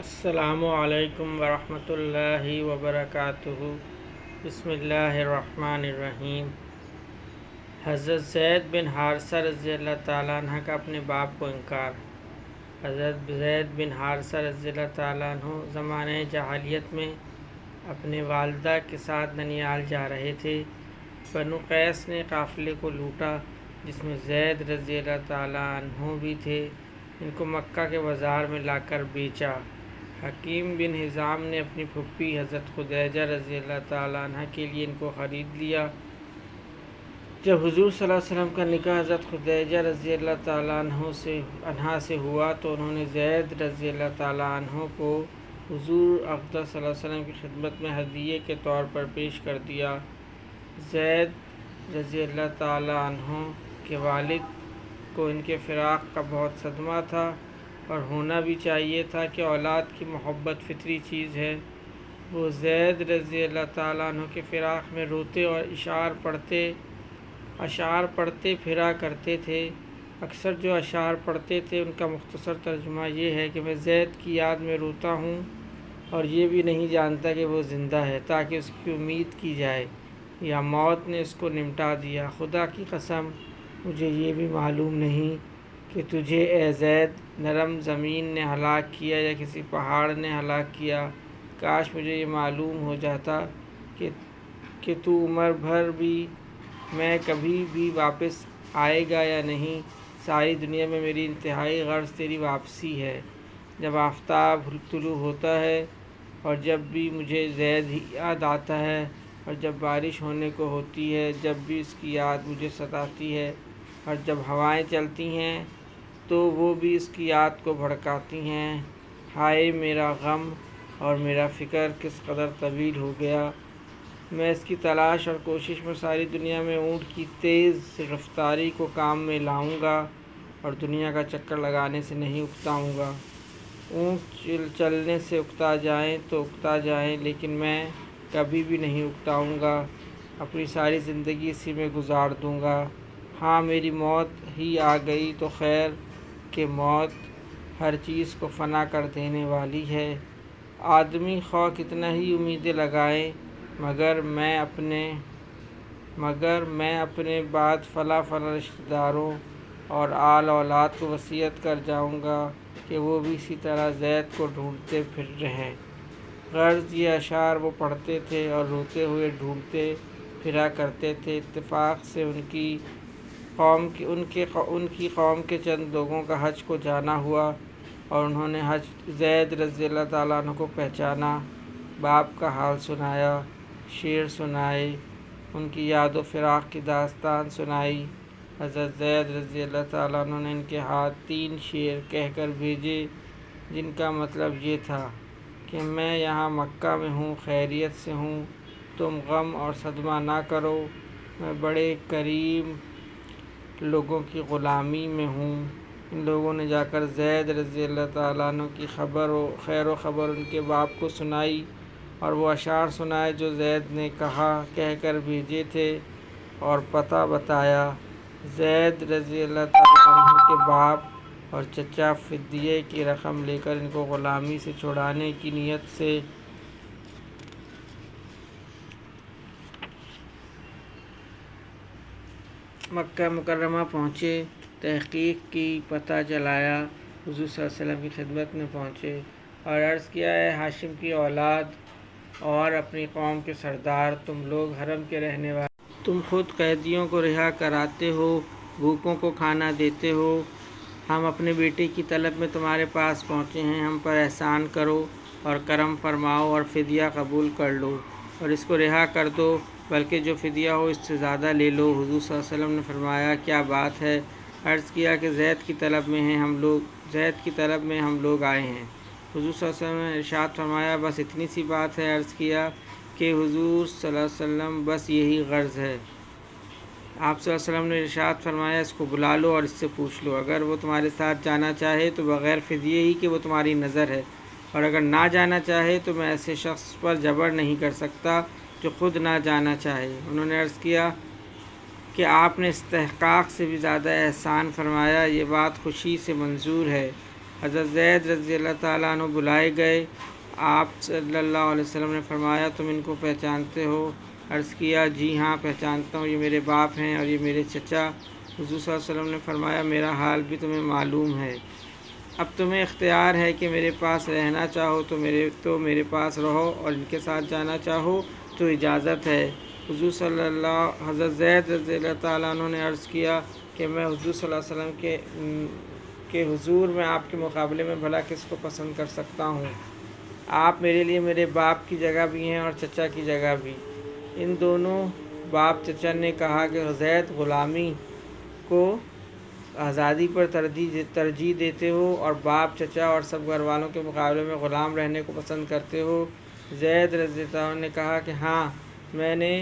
السلام علیکم ورحمۃ اللہ وبرکاتہ۔ بسم اللہ الرحمن الرحیم۔ حضرت زید بن حارثہ رضی اللہ تعالیٰ عنہ کا اپنے باپ کو انکار۔ حضرت زید بن حارثہ رضی اللہ تعالیٰ عنہ زمانہ جاہلیت میں اپنے والدہ کے ساتھ ننیال جا رہے تھے۔ بنو قیس نے قافلے کو لوٹا جس میں زید رضی اللہ تعالیٰ عنہ بھی تھے۔ ان کو مکہ کے بازار میں لا کر بیچا۔ حکیم بن حزام نے اپنی پھپھی حضرت خدیجہ رضی اللہ تعالیٰ عنہ کے لیے ان کو خرید لیا۔ جب حضور صلی اللہ علیہ وسلم کا نکاح حضرت خدیجہ رضی اللہ تعالیٰ عنہ سے ہوا تو انہوں نے زید رضی اللہ تعالیٰ عنہ کو حضور اقدس صلی اللہ علیہ وسلم کی خدمت میں ہدیے کے طور پر پیش کر دیا۔ زید رضی اللہ تعالیٰ عنہ کے والد کو ان کے فراق کا بہت صدمہ تھا، اور ہونا بھی چاہیے تھا کہ اولاد کی محبت فطری چیز ہے۔ وہ زید رضی اللہ تعالیٰ عنہ کے فراق میں روتے اور اشعار پڑھتے پھرا کرتے تھے۔ اکثر جو اشعار پڑھتے تھے ان کا مختصر ترجمہ یہ ہے کہ میں زید کی یاد میں روتا ہوں اور یہ بھی نہیں جانتا کہ وہ زندہ ہے تاکہ اس کی امید کی جائے، یا موت نے اس کو نمٹا دیا۔ خدا کی قسم مجھے یہ بھی معلوم نہیں کہ تجھے اے زید نرم زمین نے ہلاک کیا یا کسی پہاڑ نے ہلاک کیا۔ کاش مجھے یہ معلوم ہو جاتا کہ تو عمر بھر بھی میں کبھی بھی واپس آئے گا یا نہیں۔ ساری دنیا میں میری انتہائی غرض تیری واپسی ہے۔ جب آفتاب طلوع ہوتا ہے اور جب بھی مجھے زید ہی یاد آتا ہے، اور جب بارش ہونے کو ہوتی ہے جب بھی اس کی یاد مجھے ستاتی ہے، اور جب ہوائیں چلتی ہیں تو وہ بھی اس کی یاد کو بھڑکاتی ہیں۔ ہائے میرا غم اور میرا فکر کس قدر طویل ہو گیا۔ میں اس کی تلاش اور کوشش میں ساری دنیا میں اونٹ کی تیز رفتاری کو کام میں لاؤں گا اور دنیا کا چکر لگانے سے نہیں اکتاؤں گا۔ اونٹ چلنے سے اکتا جائیں تو اکتا جائیں، لیکن میں کبھی بھی نہیں اکتاؤں گا۔ اپنی ساری زندگی اسی میں گزار دوں گا۔ ہاں میری موت ہی آ گئی تو خیر کہ موت ہر چیز کو فنا کر دینے والی ہے۔ آدمی خواہ کتنا ہی امیدیں لگائے مگر میں اپنے بعد فلاں رشتہ داروں اور آل اولاد کو وصیت کر جاؤں گا کہ وہ بھی اسی طرح زید کو ڈھونڈتے پھر رہیں۔ غرض یہ اشعار وہ پڑھتے تھے اور روتے ہوئے ڈھونڈتے پھرا کرتے تھے۔ اتفاق سے ان کی قوم کے چند لوگوں کا حج کو جانا ہوا اور انہوں نے زید رضی اللہ تعالیٰ عنہ کو پہچانا، باپ کا حال سنایا، شعر سنائے، ان کی یاد و فراق کی داستان سنائی۔ حضرت زید رضی اللہ تعالیٰ عنہ نے ان کے ہاتھ 3 شعر کہہ کر بھیجے جن کا مطلب یہ تھا کہ میں یہاں مکہ میں ہوں، خیریت سے ہوں، تم غم اور صدمہ نہ کرو، میں بڑے کریم لوگوں کی غلامی میں ہوں۔ ان لوگوں نے جا کر زید رضی اللہ تعالیٰ عنہ کی خیر و خبر ان کے باپ کو سنائی اور وہ اشعار سنائے جو زید نے کہہ کر بھیجے تھے اور پتہ بتایا۔ زید رضی اللہ تعالیٰ عنہ کے باپ اور چچا فدیے کی رقم لے کر ان کو غلامی سے چھڑانے کی نیت سے مکہ مکرمہ پہنچے۔ تحقیق کی، پتہ چلایا، حضور صلی اللہ علیہ وسلم کی خدمت میں پہنچے اور عرض کیا، اے ہاشم کی اولاد اور اپنی قوم کے سردار، تم لوگ حرم کے رہنے والے، تم خود قیدیوں کو رہا کراتے ہو، بھوکوں کو کھانا دیتے ہو۔ ہم اپنے بیٹے کی طلب میں تمہارے پاس پہنچے ہیں، ہم پر احسان کرو اور کرم فرماؤ اور فدیہ قبول کر لو اور اس کو رہا کر دو، بلکہ جو فدیہ ہو اس سے زیادہ لے لو۔ حضور صلی اللہ علیہ وسلم نے فرمایا، کیا بات ہے؟ عرض کیا کہ زید کی طلب میں ہم لوگ آئے ہیں۔ حضور صلی اللہ علیہ وسلم نے ارشاد فرمایا، بس اتنی سی بات ہے؟ عرض کیا کہ حضور صلی اللہ علیہ وسلم بس یہی غرض ہے۔ آپ صلی اللہ علیہ وسلم نے ارشاد فرمایا، اس کو بلا لو اور اس سے پوچھ لو، اگر وہ تمہارے ساتھ جانا چاہے تو بغیر فدیے ہی کہ وہ تمہاری نظر ہے، اور اگر نہ جانا چاہے تو میں ایسے شخص پر جبر نہیں کر سکتا جو خود نہ جانا چاہے۔ انہوں نے عرض کیا کہ آپ نے استحقاق سے بھی زیادہ احسان فرمایا، یہ بات خوشی سے منظور ہے۔ حضرت زید رضی اللہ تعالیٰ عنہ بلائے گئے۔ آپ صلی اللہ علیہ وسلم نے فرمایا تم ان کو پہچانتے ہو؟ عرض کیا جی ہاں پہچانتا ہوں، یہ میرے باپ ہیں اور یہ میرے چچا۔ حضور صلی اللہ علیہ وسلم نے فرمایا میرا حال بھی تمہیں معلوم ہے، اب تمہیں اختیار ہے کہ میرے پاس رہنا چاہو تو میرے پاس رہو اور ان کے ساتھ جانا چاہو تو اجازت ہے۔ حضرت زید رضی اللہ تعالیٰ عنہ نے عرض کیا کہ میں حضور صلی اللہ علیہ وسلم کے حضور میں آپ کے مقابلے میں بھلا کس کو پسند کر سکتا ہوں؟ آپ میرے لیے میرے باپ کی جگہ بھی ہیں اور چچا کی جگہ بھی۔ ان دونوں باپ چچا نے کہا کہ زید غلامی کو آزادی پر ترجیح دیتے ہو اور باپ چچا اور سب گھر والوں کے مقابلے میں غلام رہنے کو پسند کرتے ہو؟ زید رضی اللہ عنہ نے کہا کہ ہاں، میں نے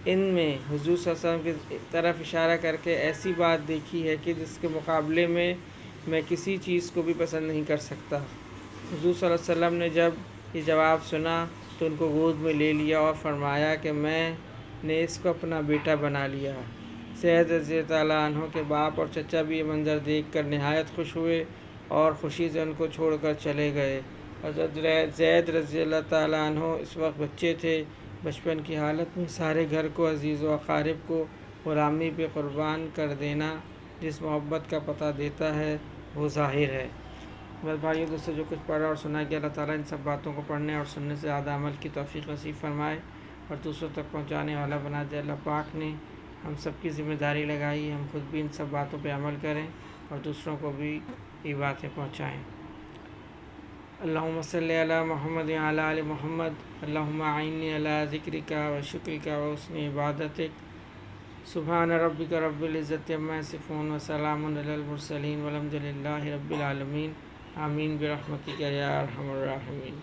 ان میں حضور صلی اللہ علیہ وسلم کی طرف اشارہ کر کے ایسی بات دیکھی ہے کہ جس کے مقابلے میں کسی چیز کو بھی پسند نہیں کر سکتا۔ حضور صلی اللہ علیہ وسلم نے جب یہ جواب سنا تو ان کو گود میں لے لیا اور فرمایا کہ میں نے اس کو اپنا بیٹا بنا لیا۔ زید رضی اللہ عنہ کے باپ اور چچا بھی یہ منظر دیکھ کر نہایت خوش ہوئے اور خوشی سے ان کو چھوڑ کر چلے گئے۔ حضرت زید رضی اللہ تعالیٰ عنہ اس وقت بچے تھے۔ بچپن کی حالت میں سارے گھر کو، عزیز و اقارب کو غلامی پہ قربان کر دینا جس محبت کا پتہ دیتا ہے وہ ظاہر ہے۔ بس بھائیو دوستو، جو کچھ پڑھا اور سنا کہ اللہ تعالیٰ ان سب باتوں کو پڑھنے اور سننے سے زیادہ عمل کی توفیق نصیب فرمائے اور دوسروں تک پہنچانے والا بنا دے۔ اللہ پاک نے ہم سب کی ذمہ داری لگائی، ہم خود بھی ان سب باتوں پہ عمل کریں اور دوسروں کو بھی یہ باتیں پہنچائیں۔ اللہم صلی علی محمد وعلی آل محمد، اللہم اعنی علی ذکرک و شکرک و حسن عبادتک۔ سبحان ربک رب العزت عما یصفون وسلام علی المرسلین والحمد للہ رب العالمین۔ آمین برحمتک یا ارحم الراحمین۔